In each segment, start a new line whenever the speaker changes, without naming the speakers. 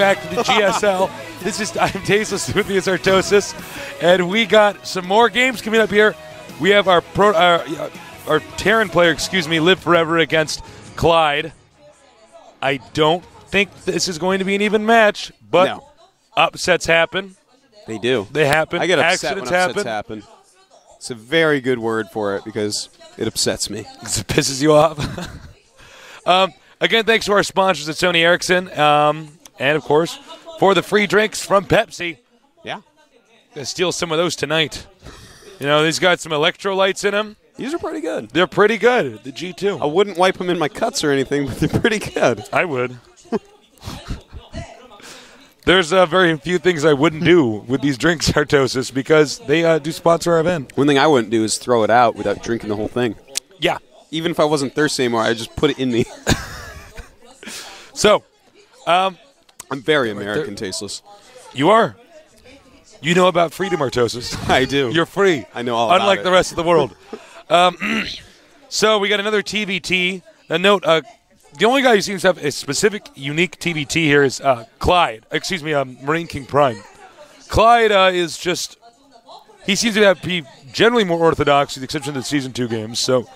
back to the GSL. This is I'm Tasteless with the Artosis, and we got some more games coming up here. We have our Terran player, LiveForever against Clide. I don't think this is going to be an even match, but
no.
Upsets happen.
They do.
They happen.
I get upset
Accidents
when upsets happen. It's a very good word for it because it upsets me.
Because it pisses you off. Again, thanks to our sponsors at Sony Ericsson, and of course for the free drinks from Pepsi.
Yeah,
gonna steal some of those tonight. You know, these got some electrolytes in them.
These are pretty good.
They're pretty good. The G2.
I wouldn't wipe them in my cuts or anything, but they're pretty good.
I would. There's very few things I wouldn't do with these drinks, Artosis, because they do sponsor our event.
One thing I wouldn't do is throw it out without drinking the whole thing.
Yeah.
Even if I wasn't thirsty anymore, I'd just put it in me.
So,
I'm very American tasteless.
You are. You know about freedom, Artosis.
I do.
You're free.
I know all about it.
Unlike the rest of the world. So we got another TVT. A note, the only guy who seems to have a specific, unique TVT here is Clide. Marine King Prime. Clide is just, he seems to be generally more orthodox with the exception of the Season 2 games. So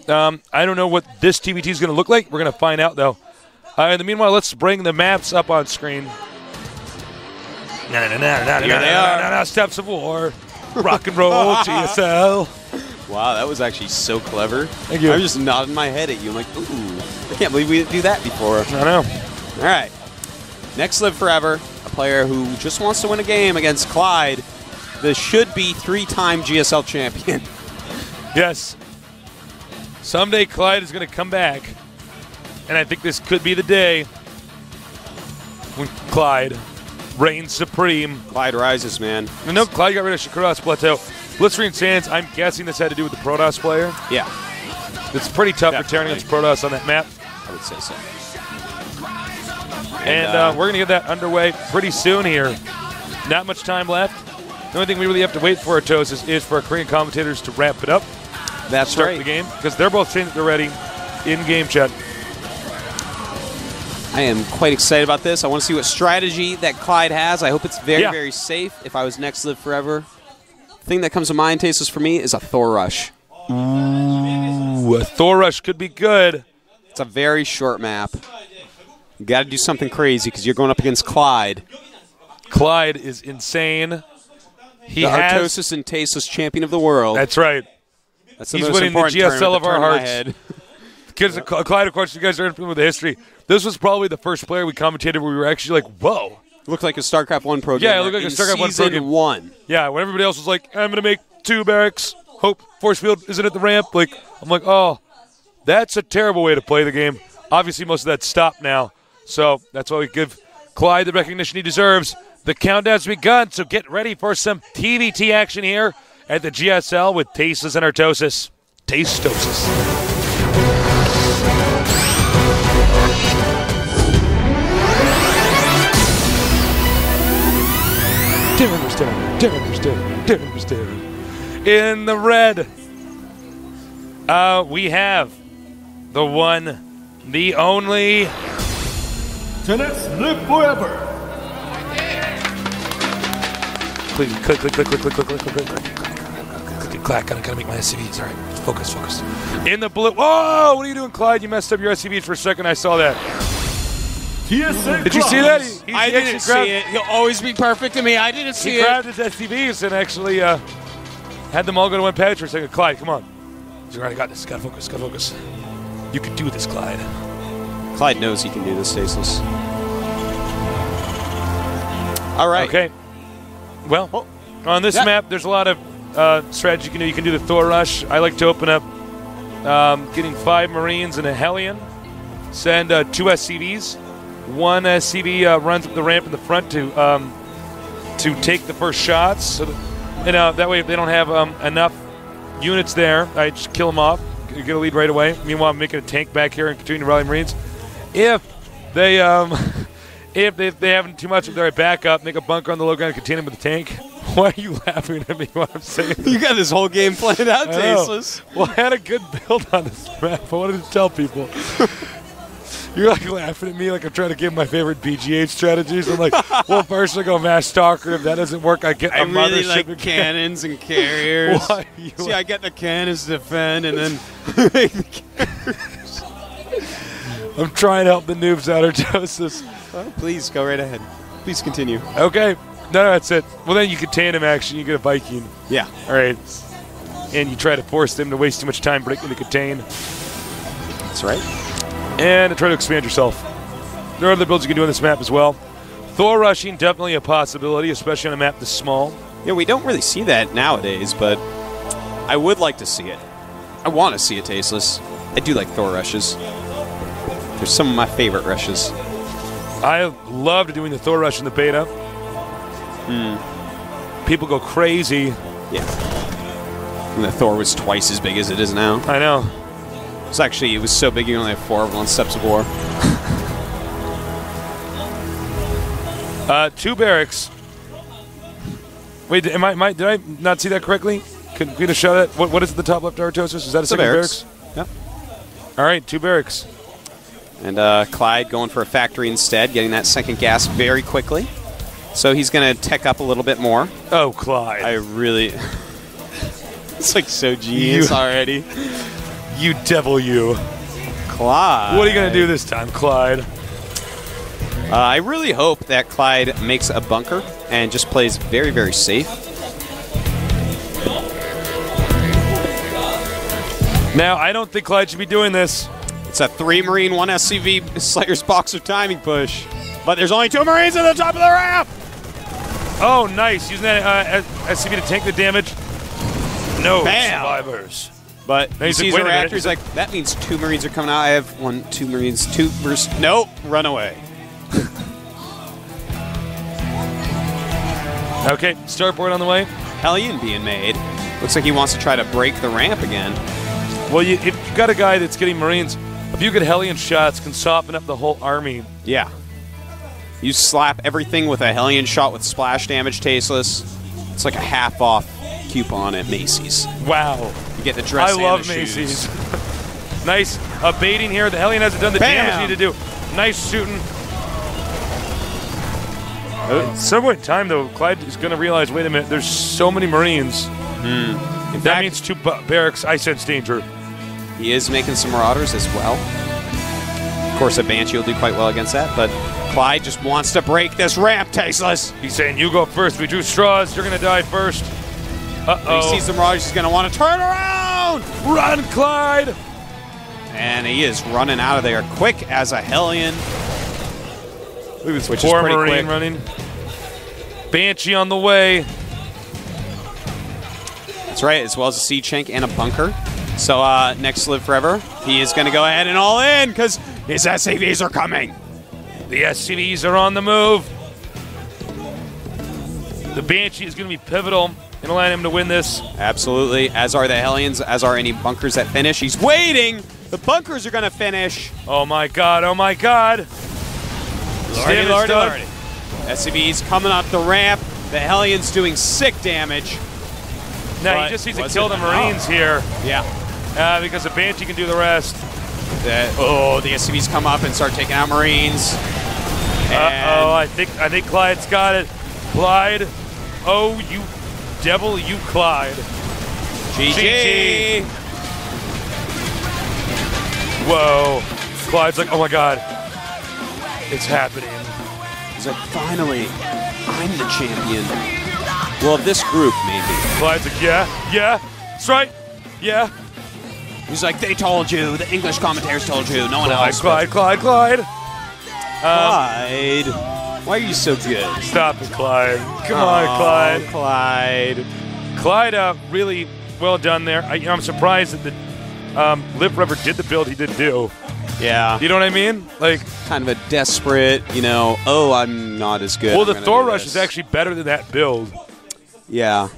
I don't know what this TVT is going to look like. We're going to find out, though. In the meanwhile, let's bring the maps up on screen.
Here they are.
Steps of War. Rock and roll, GSL.
Wow, that was actually so clever.
Thank you.
I'm just nodding my head at you. I'm like, ooh, I can't believe we didn't do that before.
I know.
All right. Next LiveForever, a player who just wants to win a game against Clide, the should-be 3-time GSL champion.
Yes. Someday Clide is going to come back, and I think this could be the day when Clide reigns supreme.
Clide rises, man.
No, Clide got rid of Shakura's Plateau. Blistering Sands, I'm guessing this had to do with the Protoss player.
Yeah.
It's pretty tough for Terran against Protoss on that map.
I would say so.
And we're going to get that underway pretty soon here. Not much time left. The only thing we really have to wait for, Artosis, is for our Korean commentators to ramp it up.
That's
start
right.
the game, because they're both saying that they're ready in game chat.
I am quite excited about this. I want to see what strategy that Clide has. I hope it's very, very safe. If I was next LiveForever, the thing that comes to mind, Tasteless, for me, is a Thor Rush.
Ooh, a Thor Rush could be good.
It's a very short map. You got to do something crazy because you're going up against Clide.
Clide is insane.
The Artosis and Tasteless champion of the world.
That's right.
That's the
He's
most
winning the
important
GSL of our hearts.
head.
Because Clide, of course, you guys are familiar with the history. This was probably the first player we commentated where we were actually like, whoa.
It looked like a StarCraft 1 program.
Yeah, it looked like a StarCraft 1 program.
Season 1.
Yeah, when everybody else was like, I'm going to make 2 barracks. Hope force field isn't at the ramp. Like, I'm like, oh, that's a terrible way to play the game. Obviously, most of that's stopped now. So that's why we give Clide the recognition he deserves. The countdown's begun, so get ready for some TVT action here at the GSL with Tasteless and Artosis. Tastosis. In the red, we have the one, the only
Tennis LiveForever.
Click. Gotta make my SCVs. All right, focus. In the blue. Whoa! What are you doing, Clide? You messed up your SCVs for a second. I saw that. Did you see that?
I didn't see it. He'll always be perfect to me. I didn't see it.
He grabbed his SCVs and actually had them all go to one patch for a second. Clyde, come on. He's already got this. Gotta focus. You can do this, Clyde.
Clyde knows he can do this, Tasteless. All right.
Okay. Well, on this map, there's a lot of strategy you can do. You can do the Thor Rush. I like to open up getting 5 Marines and a Hellion. Send 2 SCVs. 1 SCV runs up the ramp in the front to take the first shots. So that way, if they don't have enough units there, I just kill them off, get a lead right away. Meanwhile, I'm making a tank back here and continuing to rally Marines. If they have too much of their backup, make a bunker on the low ground and continue with the tank. Why are you laughing at me while I'm saying this?
You got this whole game planned out, Tasteless.
Well, I had a good build on this map. I wanted to tell people. You're like laughing at me like I'm trying to give my favorite BGH strategies. I'm like, well, first I go Mass Stalker. If that doesn't work, I get a mothership.
I really like cannons and carriers.
Why?
See, I get the cannons to defend, and then
I'm trying to help the noobs out, Artosis.
Oh, please go right ahead. Please continue.
Okay. No, that's it. Well, then you can tandem action. You get a Viking.
Yeah.
All right. And you try to force them to waste too much time breaking the contain.
That's right.
And try to expand yourself. There are other builds you can do on this map as well. Thor rushing, definitely a possibility, especially on a map this small.
Yeah, we don't really see that nowadays, but I would like to see it. I want to see it, Tasteless. I do like Thor rushes. They're some of my favorite rushes.
I loved doing the Thor rush in the beta. People go crazy.
Yeah. And the Thor was twice as big as it is now.
I know.
It was so big you only have 4 of them on Steps of War.
2 barracks. Wait, did I not see that correctly? Could we just show that? What is at the top left, Artosis? Is that a second barracks?
Yep.
All right, 2 barracks.
And Clide going for a factory instead, getting that second gas very quickly. So he's going to tech up a little bit more.
Oh, Clide.
I really... It's like so genius already.
You devil, you.
Clyde.
What are you going to do this time, Clyde?
I really hope that Clyde makes a bunker and just plays very, very safe.
Now, I don't think Clyde should be doing this.
It's a 3 Marine, 1 SCV Slayer's Boxer timing push. But there's only 2 Marines at the top of the ramp!
Oh, nice. Using that SCV to tank the damage. No
Bam.
survivors.
But he sees
like,
a reactor, he's like, that means 2 Marines are coming out. I have 2 Marines, 2 versus... Nope, run away.
Okay, starboard on the way.
Hellion being made. Looks like he wants to try to break the ramp again.
Well, if you've got a guy that's getting Marines, a few good Hellion shots can soften up the whole army.
Yeah. You slap everything with a Hellion shot with splash damage, Tasteless. It's like a half-off coupon at Macy's.
Wow.
You get the dress
I love Macy's. Nice baiting here. The Hellion hasn't done the damage you need to do. Nice shooting. At some point in time, though, Clyde is going to realize, wait a minute, there's so many Marines. That means 2 barracks. I sense danger.
He is making some Marauders as well. Of course, a Banshee will do quite well against that, but Clyde just wants to break this ramp, Tasteless.
He's saying, you go first. We drew straws. You're going to die first. Uh-oh.
He sees the Marauders. He's going to want to turn around.
Run, Clyde.
And he is running out of there quick as a Hellion.
Look at this
which
poor
is pretty
Marine
quick.
running. Banshee on the way.
That's right, as well as a Siege Shank and a bunker. So next Live Forever, he is going to go ahead and all in because his SCVs are coming.
The SCVs are on the move. The Banshee is going to be pivotal in allowing him to win this.
Absolutely, as are the Hellions, as are any bunkers that finish. He's waiting. The bunkers are going to finish.
Oh my god, oh my god.
Lordy, lordy, lordy. SCVs coming up the ramp. The Hellions doing sick damage.
Now he just needs to kill the Marines here.
Yeah.
Because the Banshee can do the rest.
The SCVs come up and start taking out Marines.
Uh-oh, I think Clyde's got it. Clyde, oh, you devil, you Clyde.
GG.
Whoa. Clyde's like, oh my god. It's happening.
He's like, finally, I'm the champion. Well, of this group, maybe.
Clyde's like, yeah, that's right, yeah.
He's like, they told you. The English commentators told you. No one else.
Clyde.
Clyde. Why are you so good?
Stop it, Clyde. Come on, Clyde.
Clyde.
Clyde, really well done there. I'm surprised that the LiveForever did the build he did do.
Yeah.
You know what I mean? Like,
kind of a desperate, oh, I'm not as good.
Well, the Thor Rush is actually better than that build.
Yeah.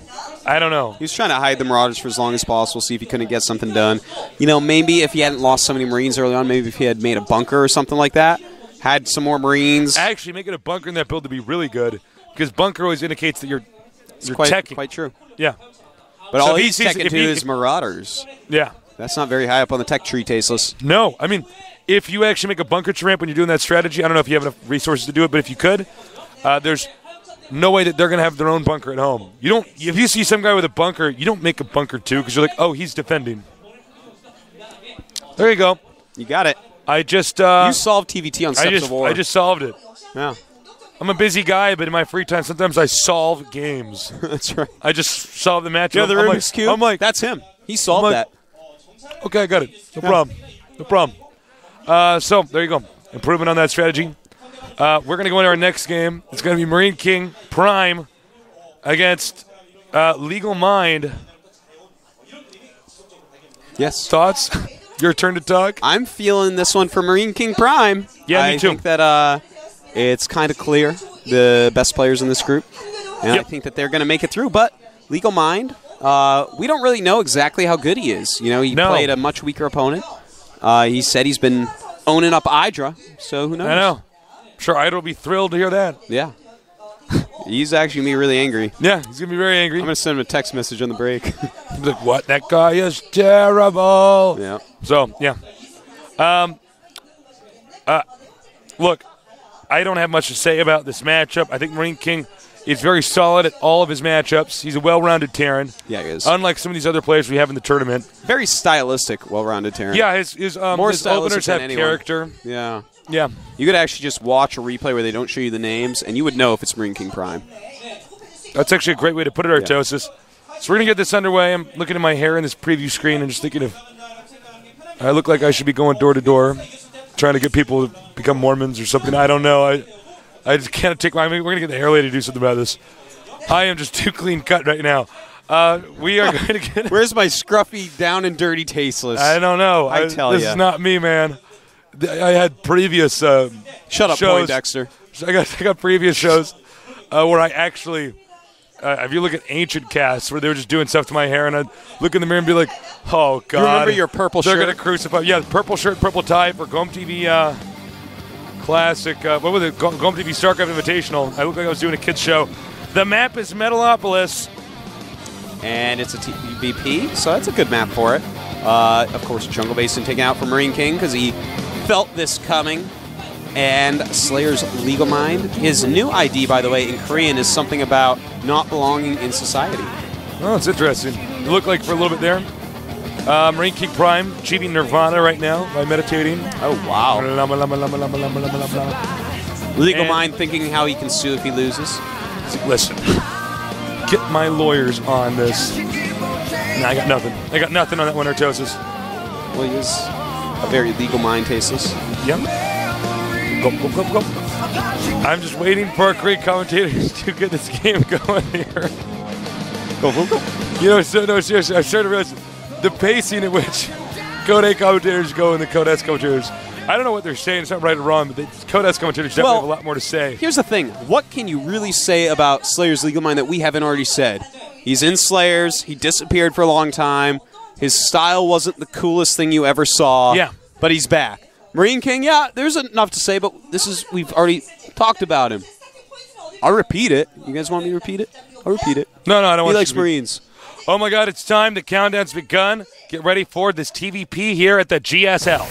I don't know.
He was trying to hide the Marauders for as long as possible, see if he couldn't get something done. Maybe if he hadn't lost so many Marines early on, maybe if he had made a bunker or something like that, had some more Marines.
Actually, making a bunker in that build would be really good, because bunker always indicates that you're teching.
Quite true.
Yeah.
But so all he's teching to is Marauders.
Yeah.
That's not very high up on the tech tree, Tasteless.
No, I mean, if you actually make a bunker ramp when you're doing that strategy, I don't know if you have enough resources to do it, but if you could, there's no way that they're going to have their own bunker at home. You don't. If you see some guy with a bunker, you don't make a bunker too because you're like, oh, he's defending. There you go.
You got it.
I just
you solved TVT on Steps of War.
I just solved it.
Yeah.
I'm a busy guy, but in my free time, sometimes I solve games.
That's right.
I just solve the match.
Yeah, the Rubik's Cube.
I'm like,
that's him. He solved that.
Okay, I got it. No problem. No problem. So there you go. Improvement on that strategy. We're going to go into our next game. It's going to be Marine King Prime against Legal Mind.
Yes.
Thoughts? Your turn to talk.
I'm feeling this one for Marine King Prime.
Yeah, me too.
I think that it's kind of clear the best players in this group, and I think that they're going to make it through. But Legal Mind, we don't really know exactly how good he is. You know, he played a much weaker opponent. He said he's been owning up Hydra, so who knows?
I know. I'm sure Hydra will be thrilled to hear that.
Yeah. He's actually going to be really angry.
Yeah, he's going to be very angry.
I'm going to send him a text message on the break.
He's like, what? That guy is terrible.
Yeah.
So, yeah. Look, I don't have much to say about this matchup. I think Marine King is very solid at all of his matchups. He's a well-rounded Terran.
Yeah, he is.
Unlike some of these other players we have in the tournament.
Very stylistic, well-rounded Terran.
Yeah, his openers have character.
Yeah.
Yeah.
You could actually just watch a replay where they don't show you the names, and you would know if it's Marine King Prime.
That's actually a great way to put it, Artosis. Yeah. So we're going to get this underway. I'm looking at my hair in this preview screen and just thinking if I look like I should be going door to door, trying to get people to become Mormons or something. I don't know. I just can't take my. We're going to get the hair lady to do something about this. I am just too clean cut right now. We are going to get.
Where's my scruffy, down and dirty, tasteless?
I don't know.
I tell you,
this is not me, man. I had previous
shut up,
shows.
Poindexter.
I got previous shows where I actually. If you look at ancient casts where they were just doing stuff to my hair, and I'd look in the mirror and be like, "Oh God!"
You remember your purple shirt?
They're gonna crucify. Yeah, purple shirt, purple tie for Gom TV Classic. What was it? Gom TV StarCraft Invitational. I looked like I was doing a kids show. The map is Metalopolis,
and it's a TVP, so that's a good map for it. Of course, Jungle Basin taken out for Marine King because he felt this coming. And Slayer's Legal Mind. His new ID, by the way, in Korean is something about not belonging in society.
Oh, it's interesting. You look like for a little bit there. Marine King Prime achieving Nirvana right now by meditating.
Oh, wow. Legal
And
Mind thinking how he can sue if he loses.
Listen, get my lawyers on this. Nah, I got nothing. I got nothing on that one, Artosis.
Well, he is a very Legal Mind tasteless.
Yep. Go, go, go, go. I'm just waiting for our great commentators to get this game going here.
Go, go, go.
You know, seriously, I started to realize the pacing at which Code A commentators go and the Code S commentators. I don't know what they're saying. It's not right or wrong, but the Code S commentators definitely have a lot more to say.
Here's the thing. What can you really say about Slayer's Legal Mind that we haven't already said? He's in Slayer's. He disappeared for a long time. His style wasn't the coolest thing you ever saw.
Yeah.
But he's back. Marine King, yeah, there's enough to say, but we've already talked about him. I'll repeat it. You guys want me to repeat it? I'll repeat it.
No, I don't want
He
to.
likes Marines.
Oh my God, it's time. The countdown's begun. Get ready for this TVP here at the GSL.